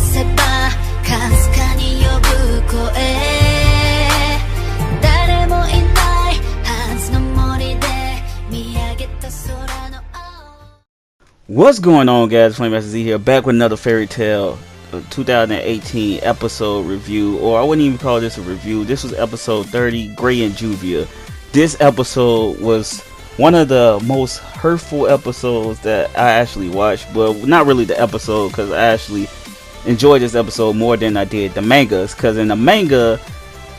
せばかすかに呼ぶ声誰もいないはずの森で見上げた空の青 What's going on, guys? FlameMasterZ here, back with another Fairy Tail 2018 episode review, or I wouldn't even call this a review. This was episode 30, Gray and Juvia. This episode was one of the most hurtful episodes that I actually watched, but not really the episode, because I actually enjoyed this episode more than I did the mangas, because in the manga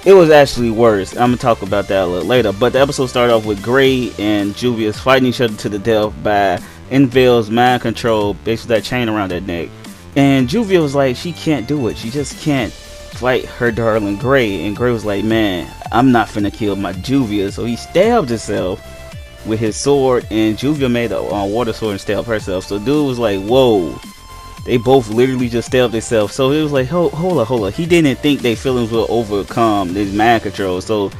it was actually worse. I'm gonna talk about that a little later, but the episode started off with Gray and Juvia fighting each other to the death by Envel's mind control, basically that chain around that neck. And Juvia was like, she can't do it, she just can't fight her darling Gray. And Gray was like, man, I'm not finna kill my Juvia. So he stabbed himself with his sword, and Juvia made a water sword and stabbed herself. So dude was like, whoa, they both literally just stabbed themselves. So it was like, hold up. He didn't think their feelings would overcome this mind control, so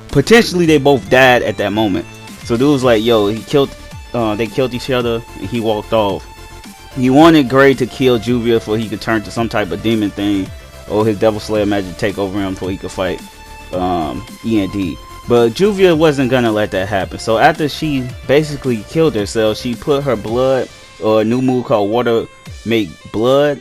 potentially they both died at that moment. So dude was like, yo, they killed each other and he walked off. He wanted Gray to kill Juvia before he could turn to some type of demon thing, or his Devil Slayer magic take over him before he could fight END. But Juvia wasn't gonna let that happen. So after she basically killed herself, she put her blood, or a new move called Water Make Blood,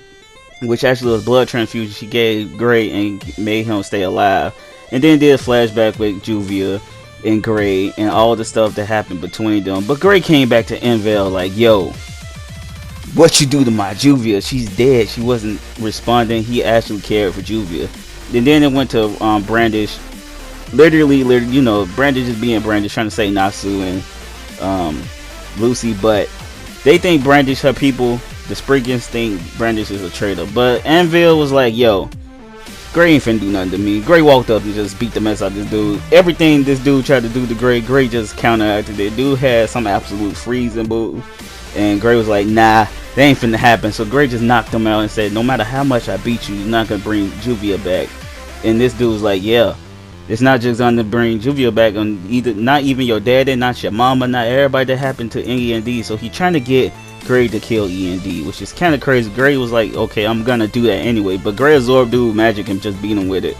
which actually was blood transfusion, she gave Gray and made him stay alive. And then did a flashback with Juvia and Gray and all the stuff that happened between them. But Gray came back to Envel like, yo, what you do to my Juvia? She's dead. She wasn't responding. He actually cared for Juvia. And then it went to Brandish. Literally, you know, Brandish is being Brandish, trying to say Nasu and Lucy, but they think Brandish her people. The Spriggans think Brandish is a traitor. But Envel was like, yo, Gray ain't finna do nothing to me. Gray walked up and just beat the mess out of this dude. Everything this dude tried to do to Gray, Gray just counteracted it. Dude had some absolute freezing move, and Gray was like, nah, that ain't finna happen. So Gray just knocked him out and said, no matter how much I beat you, you're not gonna bring Juvia back. And this dude was like, yeah, it's not just gonna bring Juvia back, on either, not even your daddy, not your mama, not everybody that happened to END. So he trying to get Gray to kill END, which is kind of crazy. Gray was like, okay, I'm gonna do that anyway, but Gray absorbed dude magic and just beat him with it.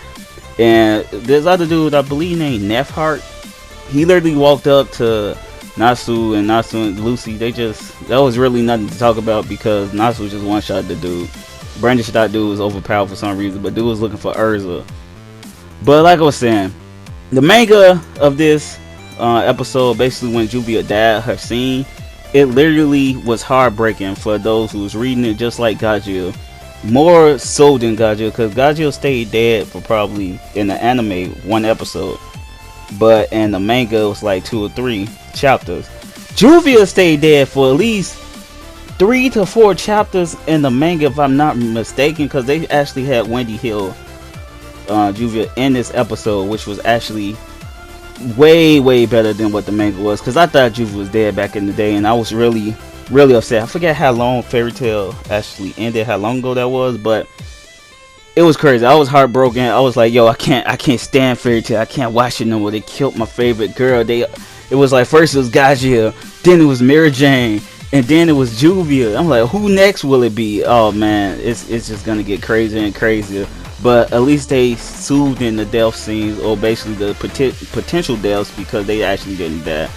And this other dude, I believe named Nefhart, he literally walked up to Nasu and Lucy. That was really nothing to talk about, because Nasu just one shot the dude. Brandish thought dude was overpowered for some reason, but dude was looking for Urza. But like I was saying, the manga of this episode, basically when Juvia died, her scene, it literally was heartbreaking for those who was reading it, just like Gajil. More so than Gajil, because Gajil stayed dead for probably, in the anime, 1 episode. But in the manga, it was like 2 or 3 chapters. Juvia stayed dead for at least 3 to 4 chapters in the manga, if I'm not mistaken, because they actually had Wendy Hill Juvia in this episode, which was actually way better than what the manga was, because I thought Juvia was dead back in the day, and I was really upset. I forget how long Fairy Tail actually ended, how long ago that was, but it was crazy. I was heartbroken. I was like, yo, I can't stand Fairy Tail. I can't watch it no more. They killed my favorite girl. It was like, first it was Gajil, then it was Mary Jane, and then it was Juvia. I'm like, who next will it be? Oh man, it's just gonna get crazier and crazier. But at least they soothed in the death scenes, or basically the potential deaths, because they actually didn't die.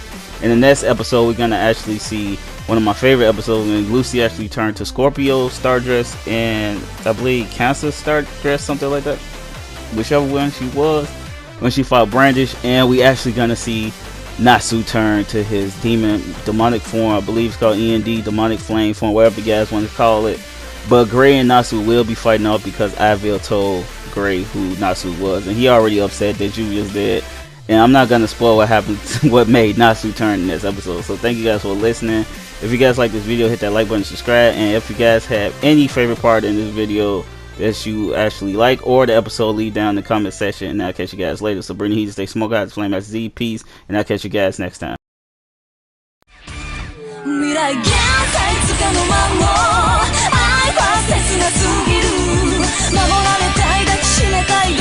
In the next episode, we're gonna actually see one of my favorite episodes when Lucy actually turned to Scorpio Star Dress and I believe Cancer Star Dress, something like that, whichever one she was, when she fought Brandish. And we actually gonna see Nasu turn to his demonic form. I believe it's called END, demonic flame form, whatever you guys want to call it. But Gray and Nasu will be fighting off, because Ivil told Gray who Nasu was, and he already upset that Juvia's dead. And I'm not gonna spoil what happened, what made Nasu turn in this episode. So thank you guys for listening. If you guys like this video, hit that like button, subscribe, and if you guys have any favorite part in this video that you actually like, or the episode, leave down in the comment section, and I'll catch you guys later. So bring the heat, stay smoke out, FlameMasterZ, peace, and I'll catch you guys next time. 未来現在つかの間も愛は切なすぎる守られたい抱きしめたい